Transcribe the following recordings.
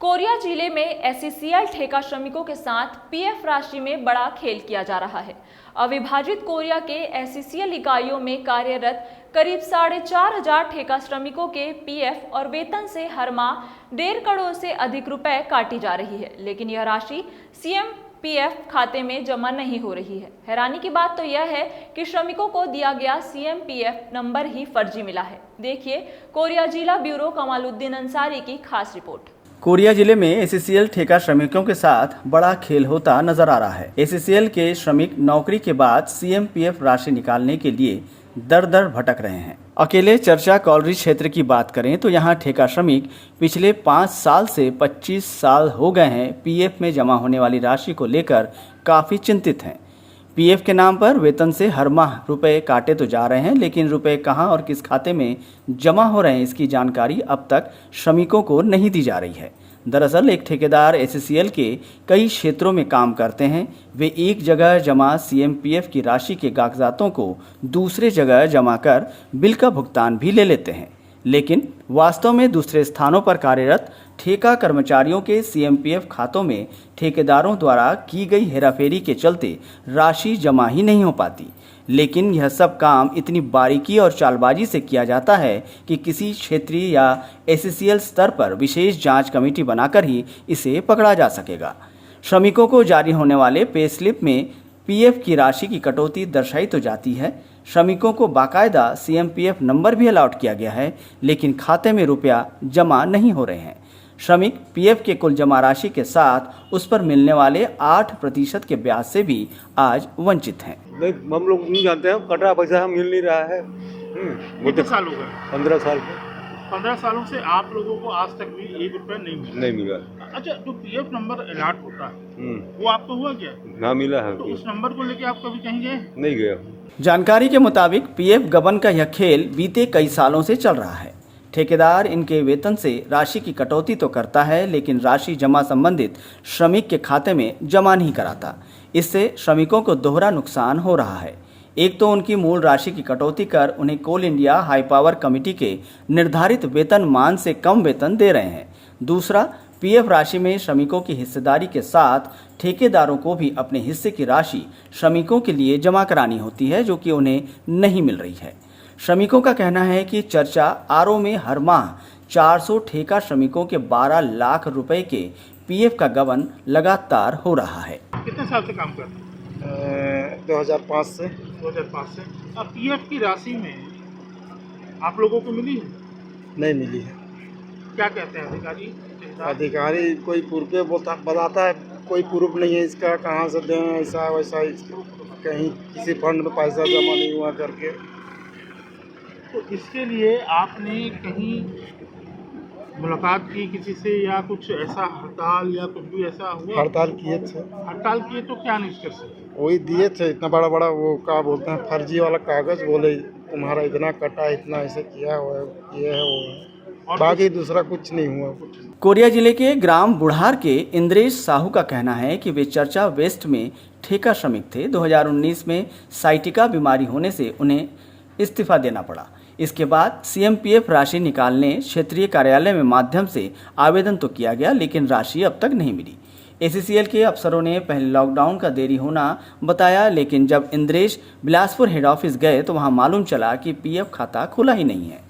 Korea जिले में SCL ठेका श्रमिकों के साथ पीएफ राशि में बड़ा खेल किया जा रहा है। अविभाजित कोरिया के एससीएल इकाइयों में कार्यरत करीब 4,500 ठेका श्रमिकों के पीएफ और वेतन से हर माह 1.5 करोड़ से अधिक रुपए काटी जा रही है, लेकिन यह राशि सीएम पीएफ खाते में जमा नहीं हो रही है। हैरानी की बात तो यह है कि श्रमिकों को दिया गया सीएम पीएफ नंबर ही फर्जी मिला है। देखिए कोरिया जिला ब्यूरो कमालुद्दीन अंसारी की खास रिपोर्ट। कोरिया जिले में एससीएल ठेका श्रमिकों के साथ बड़ा खेल होता नजर आ रहा है। एससीएल के श्रमिक नौकरी के बाद सीएम पीएफ राशि निकालने के लिए दर दर भटक रहे हैं। अकेले चर्चा कॉलोनी क्षेत्र की बात करें तो यहाँ ठेका श्रमिक पिछले 5 साल से 25 साल हो गए हैं पीएफ में जमा होने वाली राशि को लेकर काफी चिंतित हैं। पीएफ के नाम पर वेतन से हर माह रुपए काटे तो जा रहे हैं, लेकिन रुपए कहां और किस खाते में जमा हो रहे हैं इसकी जानकारी अब तक श्रमिकों को नहीं दी जा रही है। दरअसल एक ठेकेदार एससीएल के कई क्षेत्रों में काम करते हैं। वे एक जगह जमा सीएम पीएफ की राशि के कागजातों को दूसरे जगह जमा कर बिल का भुगतान भी ले लेते हैं, लेकिन वास्तव में दूसरे स्थानों पर कार्यरत ठेका कर्मचारियों के सीएमपीएफ खातों में ठेकेदारों द्वारा की गई हेराफेरी के चलते राशि जमा ही नहीं हो पाती। लेकिन यह सब काम इतनी बारीकी और चालबाजी से किया जाता है कि किसी क्षेत्रीय या एससीएल स्तर पर विशेष जांच कमेटी बनाकर ही इसे पकड़ा जा सकेगा। श्रमिकों को जारी होने वाले पे स्लिप में पीएफ की राशि की कटौती दर्शाई तो जाती है। श्रमिकों को बाकायदा सीएमपीएफ नंबर भी अलॉट किया गया है, लेकिन खाते में रुपया जमा नहीं हो रहे हैं। श्रमिक पीएफ के कुल जमा राशि के साथ उस पर मिलने वाले 8% के ब्याज से भी आज वंचित हैं। नहीं, हम लोग नहीं जानते हैं, कटा पैसा मिल नहीं रहा है। कितने साल हो गए? 15 साल 15 सालों से आप लोगों को आज तक भी 1 रुपया नहीं मिला। अच्छा, जो पीएफ नंबर अलॉट होता है वो आपको हुआ क्या? ना मिला है। तो उस नंबर को लेके आप कभी कहीं गए? नहीं गया। जानकारी के मुताबिक पीएफ गबन का यह खेल बीते कई सालों से चल रहा है। ठेकेदार इनके वेतन से राशि की कटौती तो करता है, लेकिन राशि जमा संबंधित श्रमिक के खाते में जमा नहीं कराता। इससे श्रमिकों को दोहरा नुकसान हो रहा है। एक तो उनकी मूल राशि की कटौती कर उन्हें कोल इंडिया हाई पावर कमेटी के निर्धारित वेतन मान से कम वेतन दे रहे हैं। दूसरा, पीएफ राशि में श्रमिकों की हिस्सेदारी के साथ ठेकेदारों को भी अपने हिस्से की राशि श्रमिकों के लिए जमा करानी होती है, जो कि उन्हें नहीं मिल रही है। श्रमिकों का कहना है कि चर्चा आरओ में हर माह 400 ठेका श्रमिकों के 12 लाख रुपए के पीएफ का गबन लगातार हो रहा है। कितने साल से काम करते हैं? 2005 से। 2005 से। अब पीएफ की राशि में आप लोगों को मिली है? नहीं मिली है। क्या कहते हैं अधिकारी? अधिकारी कोई प्रूफ बताता है, कोई प्रूफ नहीं है इसका, कहाँ से दें, ऐसा वैसा, कहीं किसी फंड में पैसा जमा नहीं हुआ करके। तो इसके लिए आपने कहीं मुलाकात की किसी से, या कुछ ऐसा हड़ताल या कुछ भी ऐसा हुआ? हड़ताल किए थे। हड़ताल किए तो क्या निष्कर्ष है? वही दिए थे, इतना बड़ा बड़ा वो क्या बोलते हैं, फर्जी वाला कागज, बोले तुम्हारा इतना कटा, इतना ऐसे किया हुआ है, ये है वो है, और बाकी दूसरा कुछ नहीं हुआ। कोरिया जिले के ग्राम बुढ़ार के इंद्रेश साहू का कहना है कि वे चर्चा वेस्ट में ठेका श्रमिक थे। 2019 में साइटिका बीमारी होने से उन्हें इस्तीफा देना पड़ा। इसके बाद सीएमपीएफ राशि निकालने क्षेत्रीय कार्यालय में माध्यम से आवेदन तो किया गया, लेकिन राशि अब तक नहीं मिली। एससीएल के अफसरों ने पहले लॉकडाउन का देरी होना बताया, लेकिन जब इंद्रेश बिलासपुर हेड ऑफिस गए तो वहां मालूम चला कि पीएफ खाता खुला ही नहीं है।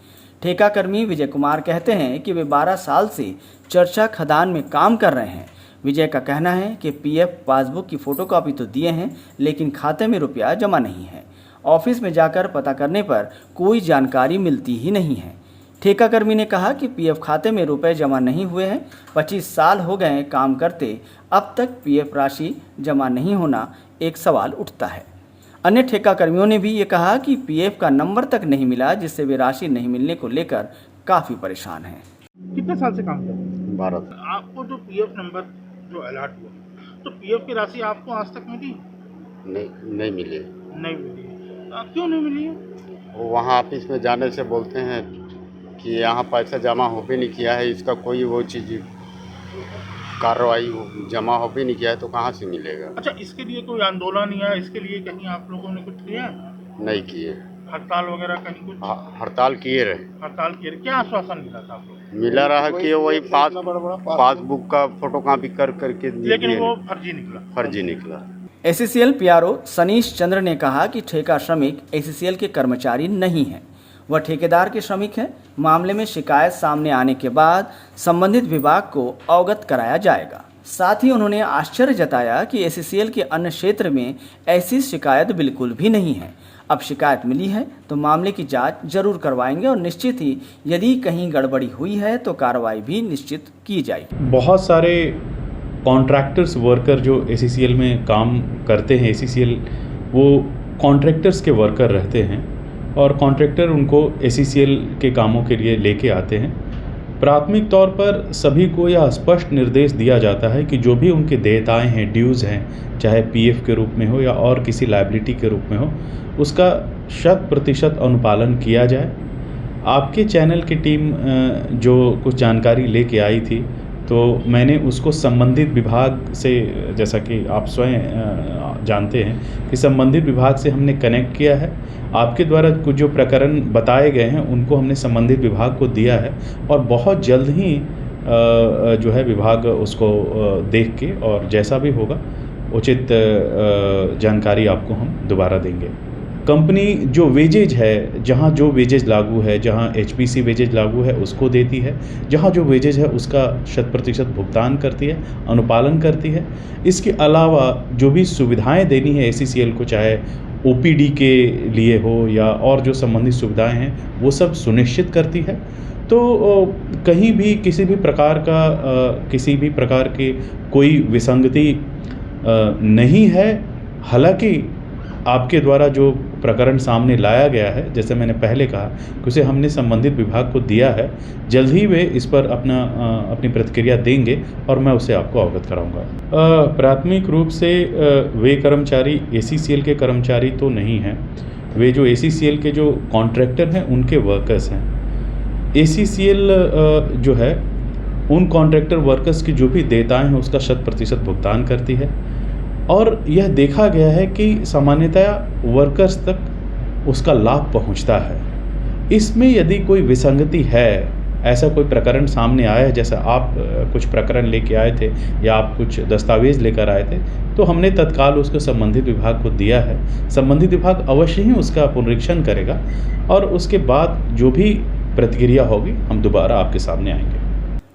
ठेका कर्मी विजय कुमार कहते हैं कि वे 12 साल से चर्चा खदान में काम कर रहे हैं। विजय का कहना है कि पीएफ पासबुक की फोटोकॉपी तो दिए हैं, लेकिन खाते में रुपया जमा नहीं है। ऑफिस में जाकर पता करने पर कोई जानकारी मिलती ही नहीं है। ठेका कर्मी ने कहा कि पीएफ खाते में रुपए जमा नहीं हुए हैं। 25 साल हो गए काम करते, अब तक पीएफ राशि जमा नहीं होना एक सवाल उठता है। अन्य ठेका कर्मियों ने भी ये कहा कि पीएफ का नंबर तक नहीं मिला, जिससे वे राशि नहीं मिलने को लेकर काफ़ी परेशान हैं। कितने साल से काम कर रहे हैं? 12। आपको जो पीएफ नंबर जो अलॉट हुआ, तो पीएफ की राशि आपको आज तक मिली? नहीं मिली। नहीं मिली। क्यों नहीं मिली है? वहाँ ऑफिस में जाने से बोलते हैं कि यहाँ पैसा जमा हो भी नहीं किया है, इसका कोई वो चीज़ कार्रवाई जमा हो भी नहीं किया है, तो कहाँ से मिलेगा? अच्छा, इसके लिए कोई आंदोलन या इसके लिए कहीं आप लोगों ने कुछ किया? नहीं किए। हड़ताल वगैरह कहीं कुछ? हड़ताल किए रहे। हड़ताल किए, क्या आश्वासन मिला था आपको? मिला रहा कि वही पासबुक का फोटोकॉपी करके लेकिन वो फर्जी निकला। फर्जी निकला। एसीसीएल पीआरओ सनीश चंद्र ने कहा कि ठेका श्रमिक एसीसीएल के कर्मचारी नहीं हैं, वह ठेकेदार के श्रमिक हैं। मामले में शिकायत सामने आने के बाद संबंधित विभाग को अवगत कराया जाएगा। साथ ही उन्होंने आश्चर्य जताया कि एसीसीएल के अन्य क्षेत्र में ऐसी शिकायत बिल्कुल भी नहीं है। अब शिकायत मिली है तो मामले की जांच जरूर करवाएंगे और निश्चित ही यदि कहीं गड़बड़ी हुई है तो कार्रवाई भी निश्चित की जाएगी। बहुत सारे कॉन्ट्रैक्टर्स वर्कर जो एसीसीएल में काम करते हैं, एसीसीएल वो कॉन्ट्रैक्टर्स के वर्कर रहते हैं और कॉन्ट्रैक्टर उनको एसीसीएल के कामों के लिए लेके आते हैं। प्राथमिक तौर पर सभी को यह स्पष्ट निर्देश दिया जाता है कि जो भी उनके देयताएं हैं, ड्यूज़ हैं, चाहे पीएफ के रूप में हो या और किसी लायबिलिटी के रूप में हो, उसका 100% अनुपालन किया जाए। आपके चैनल की टीम जो कुछ जानकारी लेके आई थी तो मैंने उसको संबंधित विभाग से, जैसा कि आप स्वयं जानते हैं कि संबंधित विभाग से हमने कनेक्ट किया है। आपके द्वारा कुछ जो प्रकरण बताए गए हैं उनको हमने संबंधित विभाग को दिया है और बहुत जल्द ही जो है विभाग उसको देख के और जैसा भी होगा उचित जानकारी आपको हम दोबारा देंगे। कंपनी जो वेजेज है, जहाँ जो वेजेज लागू है, जहाँ एचपीसी वेजेज लागू है उसको देती है, जहाँ जो वेजेज है उसका 100% भुगतान करती है, अनुपालन करती है। इसके अलावा जो भी सुविधाएं देनी है एसीसीएल को, चाहे ओपीडी के लिए हो या और जो संबंधित सुविधाएं हैं वो सब सुनिश्चित करती है। तो कहीं भी किसी भी प्रकार की कोई विसंगति नहीं है। हालांकि आपके द्वारा जो प्रकरण सामने लाया गया है, जैसे मैंने पहले कहा कि उसे हमने संबंधित विभाग को दिया है, जल्द ही वे इस पर अपनी प्रतिक्रिया देंगे और मैं उसे आपको अवगत कराऊंगा। प्राथमिक रूप से वे कर्मचारी एसीसीएल के कर्मचारी तो नहीं हैं, वे जो एसीसीएल के जो कॉन्ट्रैक्टर हैं उनके वर्कर्स हैं। एसीसीएल जो है उन कॉन्ट्रैक्टर वर्कर्स की जो भी देयताएं हैं उसका 100% भुगतान करती है और यह देखा गया है कि सामान्यतया वर्कर्स तक उसका लाभ पहुंचता है। इसमें यदि कोई विसंगति है, ऐसा कोई प्रकरण सामने आया है, जैसा आप कुछ प्रकरण लेके आए थे या आप कुछ दस्तावेज़ लेकर आए थे, तो हमने तत्काल उसको संबंधित विभाग को दिया है। संबंधित विभाग अवश्य ही उसका पुनरीक्षण करेगा और उसके बाद जो भी प्रतिक्रिया होगी हम दोबारा आपके सामने आएंगे।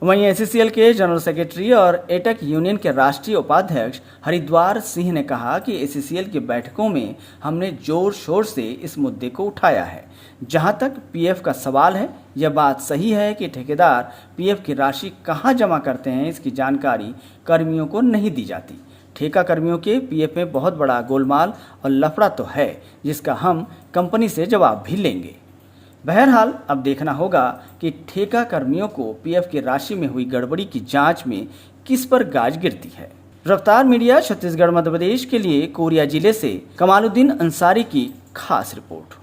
वहीं एसीसीएल के जनरल सेक्रेटरी और एटक यूनियन के राष्ट्रीय उपाध्यक्ष हरिद्वार सिंह ने कहा कि एसीसीएल की बैठकों में हमने जोर शोर से इस मुद्दे को उठाया है। जहां तक पीएफ का सवाल है, यह बात सही है कि ठेकेदार पीएफ की राशि कहां जमा करते हैं इसकी जानकारी कर्मियों को नहीं दी जाती। ठेका कर्मियों के पीएफ में बहुत बड़ा गोलमाल और लफड़ा तो है जिसका हम कंपनी से जवाब भी लेंगे। बहरहाल अब देखना होगा कि ठेका कर्मियों को पीएफ की राशि में हुई गड़बड़ी की जांच में किस पर गाज गिरती है। रफ्तार मीडिया छत्तीसगढ़ मध्य प्रदेश के लिए कोरिया जिले से कमालुद्दीन अंसारी की खास रिपोर्ट।